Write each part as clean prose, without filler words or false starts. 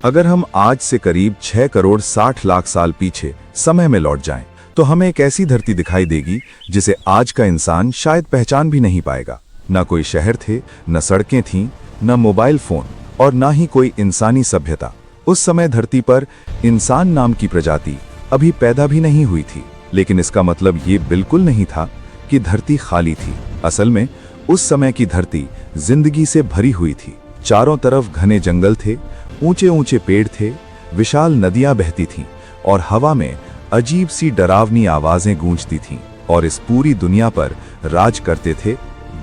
अगर हम आज से करीब 6 करोड़ 60 लाख साल पीछे समय में लौट जाएं, तो हमें एक ऐसी धरती दिखाई देगी जिसे आज का इंसान शायद पहचान भी नहीं पाएगा। न कोई शहर थे, न सड़कें थीं, न मोबाइल फोन और न ही कोई इंसानी सभ्यता। उस समय धरती पर इंसान नाम की प्रजाति अभी पैदा भी नहीं हुई थी। लेकिन इसका मतलब ये बिल्कुल नहीं था कि धरती खाली थी। असल में उस समय की धरती जिंदगी से भरी हुई थी। चारों तरफ घने जंगल थे, ऊंचे ऊंचे पेड़ थे, विशाल नदियां बहती थीं और हवा में अजीब सी डरावनी आवाजें गूंजती थीं। और इस पूरी दुनिया पर राज करते थे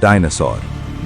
डायनासोर।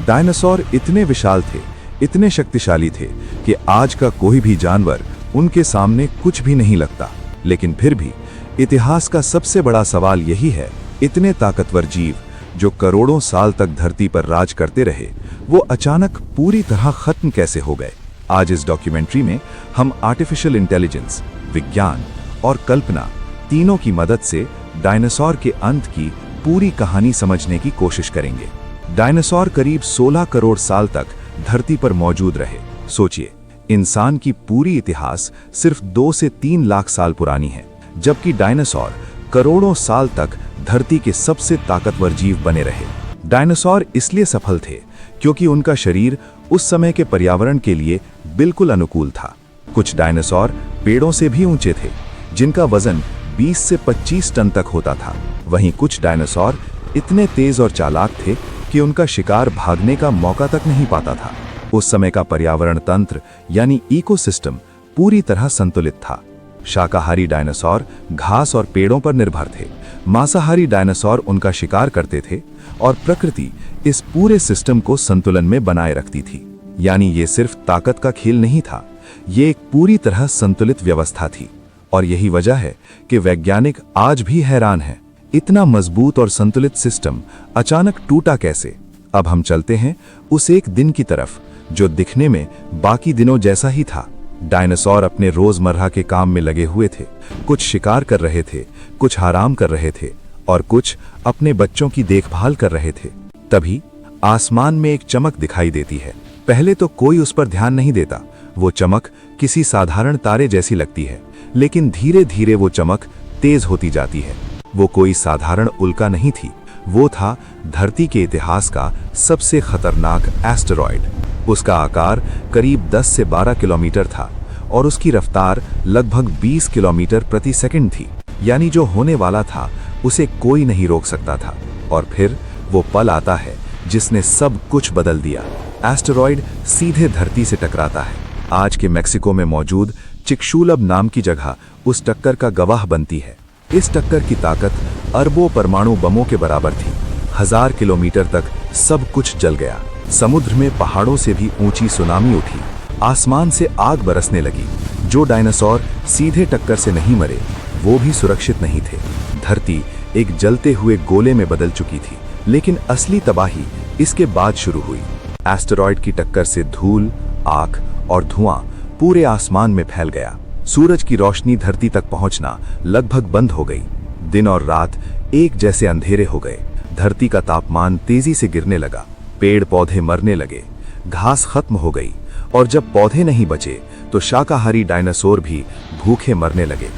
डायनासोर इतने विशाल थे, इतने शक्तिशाली थे कि आज का कोई भी जानवर उनके सामने कुछ भी नहीं लगता। लेकिन फिर भी इतिहास का सबसे बड़ा सवाल यही है, इतने ताकतवर जीव जो करोड़ों साल तक धरती पर राज करते रहे, वो अचानक पूरी तरह खत्म कैसे हो गए। आज इस डॉक्यूमेंट्री में हम आर्टिफिशियल इंटेलिजेंस, विज्ञान और कल्पना तीनों की मदद से डायनासोर के अंत की पूरी कहानी समझने की कोशिश करेंगे। डायनासोर करीब 16 करोड़ साल तक धरती पर मौजूद रहे। सोचिए, इंसान की पूरी इतिहास सिर्फ 2 से 3 लाख साल पुरानी है, जबकि डायनासोर करोड़ों साल तक धरती के सबसे ताकतवर जीव बने रहे। डायनासोर इसलिए सफल थे क्योंकि उनका शरीर उस समय के पर्यावरण के लिए बिल्कुल अनुकूल था। कुछ डायनासोर पेड़ों से भी ऊंचे थे, जिनका वजन 20 से 25 टन तक होता था। वहीं कुछ डायनासोर इतने तेज और चालाक थे कि उनका शिकार भागने का मौका तक नहीं पाता था। उस समय का पर्यावरण तंत्र यानी इकोसिस्टम पूरी तरह संतुलित था। शाकाहारी डायनासोर घास और पेड़ों पर निर्भर थे, मांसाहारी डायनासोर उनका शिकार करते थे और प्रकृति इस पूरे सिस्टम को संतुलन में बनाए रखती थी। यानी ये सिर्फ ताकत का खेल नहीं था, ये एक पूरी तरह संतुलित व्यवस्था थी। और यही वजह है कि वैज्ञानिक आज भी हैरान हैं, इतना मजबूत और संतुलित सिस्टम अचानक टूटा कैसे। अब हम चलते हैं उस एक दिन की तरफ जो दिखने में बाकी दिनों जैसा ही था। डायनासोर अपने रोजमर्रा के काम में लगे हुए थे। कुछ शिकार कर रहे थे, कुछ आराम कर रहे थे और कुछ अपने बच्चों की देखभाल कर रहे थे। तभी आसमान में एक चमक दिखाई देती है। पहले तो कोई उस पर ध्यान नहीं देता, वो चमक किसी साधारण तारे जैसी लगती है। लेकिन धीरे धीरे वो चमक तेज होती जाती है। वो कोई साधारण उल्का नहीं थी, वो था धरती के इतिहास का सबसे खतरनाक एस्टेरॉयड। उसका आकार करीब 10 से 12 किलोमीटर था और उसकी रफ्तार लगभग 20 किलोमीटर प्रति सेकंड थी। यानी जो होने वाला था उसे कोई नहीं रोक सकता था। और फिर वो पल आता है जिसने सब कुछ बदल दिया। एस्टेरॉयड सीधे धरती से टकराता है। आज के मेक्सिको में मौजूद चिकशुलब नाम की जगह उस टक्कर का गवाह बनती है। इस टक्कर की ताकत अरबों परमाणु बमों के बराबर थी। 1000 किलोमीटर तक सब कुछ जल गया। समुद्र में पहाड़ों से भी ऊंची सुनामी उठी। आसमान से आग बरसने लगी। जो डायनासोर सीधे टक्कर से नहीं मरे, वो भी सुरक्षित नहीं थे। धरती एक जलते हुए गोले में बदल चुकी थी। लेकिन असली तबाही इसके बाद शुरू हुई। एस्टेरॉयड की टक्कर से धूल, आग और धुआं पूरे आसमान में फैल गया। सूरज की रोशनी धरती तक पहुंचना लगभग बंद हो गई। दिन और रात एक जैसे अंधेरे हो गए। धरती का तापमान तेजी से गिरने लगा। पेड़ पौधे मरने लगे, घास खत्म हो गई और जब पौधे नहीं बचे तो शाकाहारी डायनासोर भी भूखे मरने लगे।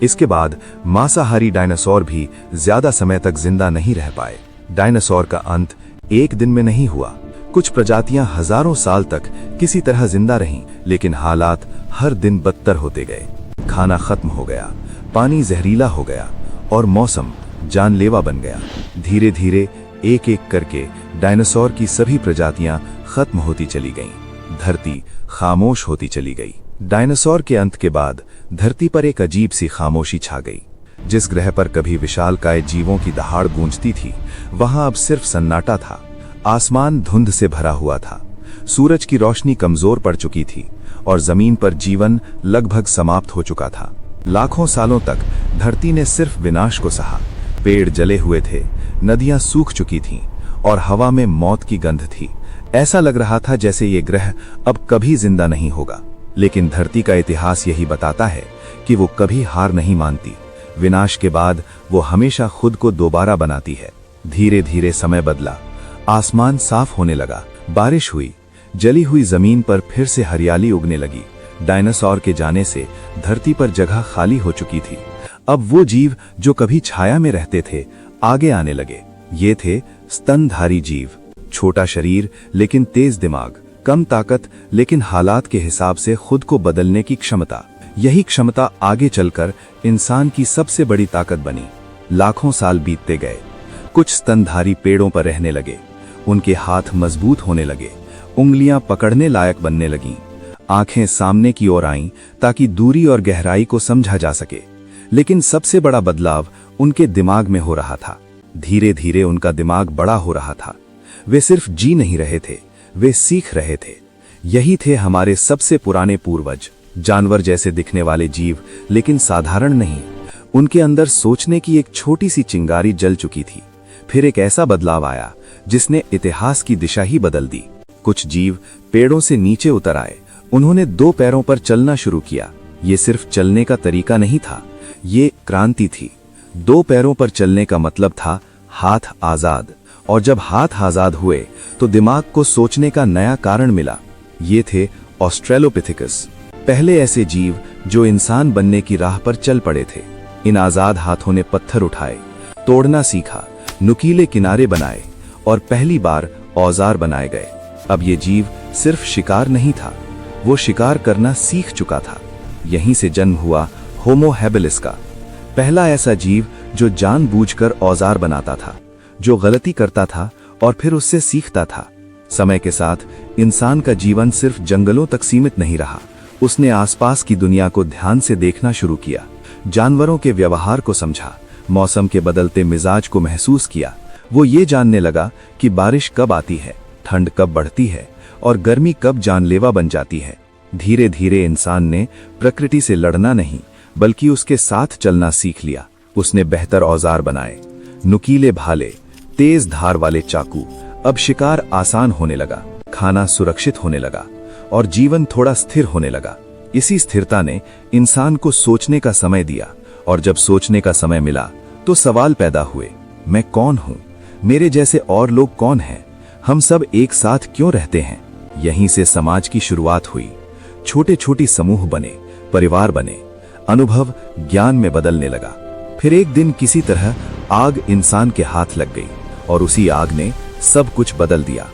इसके बाद मांसाहारी डायनासोर भी ज्यादा समय तक जिंदा नहीं रह पाए। डायनासोर का अंत एक दिन में नहीं हुआ। कुछ प्रजातियां हजारों साल तक किसी तरह जिंदा रहीं, लेकिन हालात हर दिन बदतर होते गए। खाना खत्म हो गया, पानी जहरीला हो गया और मौसम जानलेवा बन गया। धीरे धीरे एक एक करके डायनासोर की सभी प्रजातियां खत्म होती चली गईं। धरती खामोश होती चली गई। डायनासोर के अंत के बाद धरती पर एक अजीब सी खामोशी छा गई। जिस ग्रह पर कभी विशालकाय जीवों की दहाड़ गूंजती थी, वहां अब सिर्फ सन्नाटा था। आसमान धुंध से भरा हुआ था। सूरज की रोशनी कमजोर पड़ चुकी थी और जमीन पर जीवन लगभग समाप्त हो चुका था। लाखों सालों तक धरती ने सिर्फ विनाश को सहा। पेड़ जले हुए थे, नदियां सूख चुकी थीं और हवा में मौत की गंध थी। ऐसा लग रहा था जैसे ये ग्रह अब कभी जिंदा नहीं होगा। लेकिन धरती का इतिहास यही बताता है कि वो कभी हार नहीं मानती। विनाश के बाद वो हमेशा खुद को दोबारा बनाती है। धीरे धीरे समय बदला। आसमान साफ होने लगा, बारिश हुई, जली हुई जमीन पर फिर से हरियाली उगने लगी। डायनासोर के जाने से धरती पर जगह खाली हो चुकी थी। अब वो जीव जो कभी छाया में रहते थे आगे आने लगे। ये थे स्तनधारी जीव। छोटा शरीर लेकिन तेज दिमाग, कम ताकत लेकिन हालात के हिसाब से खुद को बदलने की क्षमता। यही क्षमता आगे चलकर इंसान की सबसे बड़ी ताकत बनी। लाखों साल बीतते गए। कुछ स्तनधारी पेड़ों पर रहने लगे। उनके हाथ मजबूत होने लगे, उंगलियां पकड़ने लायक बनने लगीं, आंखें सामने की ओर आईं ताकि दूरी और गहराई को समझा जा सके। लेकिन सबसे बड़ा बदलाव उनके दिमाग में हो रहा था। धीरे धीरे उनका दिमाग बड़ा हो रहा था। वे सिर्फ जी नहीं रहे थे, वे सीख रहे थे। यही थे हमारे सबसे पुराने पूर्वज, जानवर जैसे दिखने वाले जीव, लेकिन साधारण नहीं। उनके अंदर सोचने की एक छोटी सी चिंगारी जल चुकी थी। फिर एक ऐसा बदलाव आया जिसने इतिहास की दिशा ही बदल दी। कुछ जीव पेड़ों से नीचे उतर आए। उन्होंने 2 पैरों पर चलना शुरू किया। ये सिर्फ चलने का तरीका नहीं था, ये क्रांति थी। 2 पैरों पर चलने का मतलब था हाथ आजाद। और जब हाथ आजाद हुए तो दिमाग को सोचने का नया कारण मिला। ये थे ऑस्ट्रेलोपिथेकस, पहले ऐसे जीव जो इंसान बनने की राह पर चल पड़े थे। इन आजाद हाथों ने पत्थर उठाए, तोड़ना सीखा, नुकीले किनारे बनाए और पहली बार औजार बनाए गए। अब ये जीव सिर्फ शिकार नहीं था, वो शिकार करना सीख चुका था। यहीं से जन्म हुआ होमो हैबिलिस का, पहला ऐसा जीव जो जानबूझकर औजार बनाता था, जो गलती करता था और फिर उससे सीखता था। समय के साथ इंसान का जीवन सिर्फ जंगलों तक सीमित नहीं रहा। उसने आसपास की दुनिया को ध्यान से देखना शुरू किया, जानवरों के व्यवहार को समझा, मौसम के बदलते मिजाज को महसूस किया। वो ये जानने लगा कि बारिश कब आती है, ठंड कब बढ़ती है और गर्मी कब जानलेवा बन जाती है। धीरे धीरे इंसान ने प्रकृति से लड़ना नहीं बल्कि उसके साथ चलना सीख लिया। उसने बेहतर औजार बनाए, नुकीले भाले, तेज धार वाले चाकू। अब शिकार आसान होने लगा, खाना सुरक्षित होने लगा और जीवन थोड़ा स्थिर होने लगा। इसी स्थिरता ने इंसान को सोचने का समय दिया और जब सोचने का समय मिला तो सवाल पैदा हुए, मैं कौन हूं? मेरे जैसे और लोग कौन हैं? हम सब एक साथ क्यों रहते हैं? यहीं से समाज की शुरुआत हुई। छोटे छोटे समूह बने, परिवार बने, अनुभव ज्ञान में बदलने लगा। फिर एक दिन किसी तरह आग इंसान के हाथ लग गई और उसी आग ने सब कुछ बदल दिया।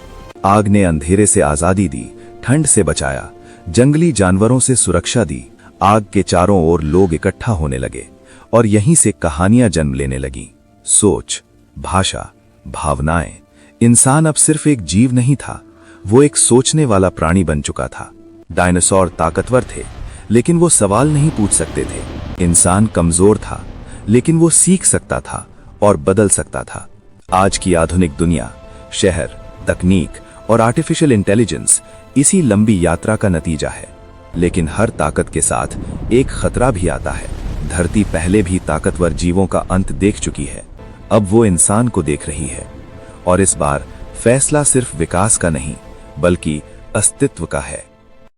आग ने अंधेरे से आजादी दी, ठंड से बचाया, जंगली जानवरों से सुरक्षा दी। आग के चारों ओर लोग इकट्ठा होने लगे और यहीं से कहानियां जन्म लेने लगीं। सोच, भाषा, भावनाएं। इंसान अब सिर्फ एक जीव नहीं था, वो एक सोचने वाला प्राणी बन चुका था। डायनासोर ताकतवर थे लेकिन वो सवाल नहीं पूछ सकते थे। इंसान कमजोर था लेकिन वो सीख सकता था और बदल सकता था। आज की आधुनिक दुनिया, शहर, तकनीक और आर्टिफिशियल इंटेलिजेंस इसी लंबी यात्रा का नतीजा है। लेकिन हर ताकत के साथ एक खतरा भी आता है। धरती पहले भी ताकतवर जीवों का अंत देख चुकी है, अब वो इंसान को देख रही है। और इस बार फैसला सिर्फ विकास का नहीं बल्कि अस्तित्व का है।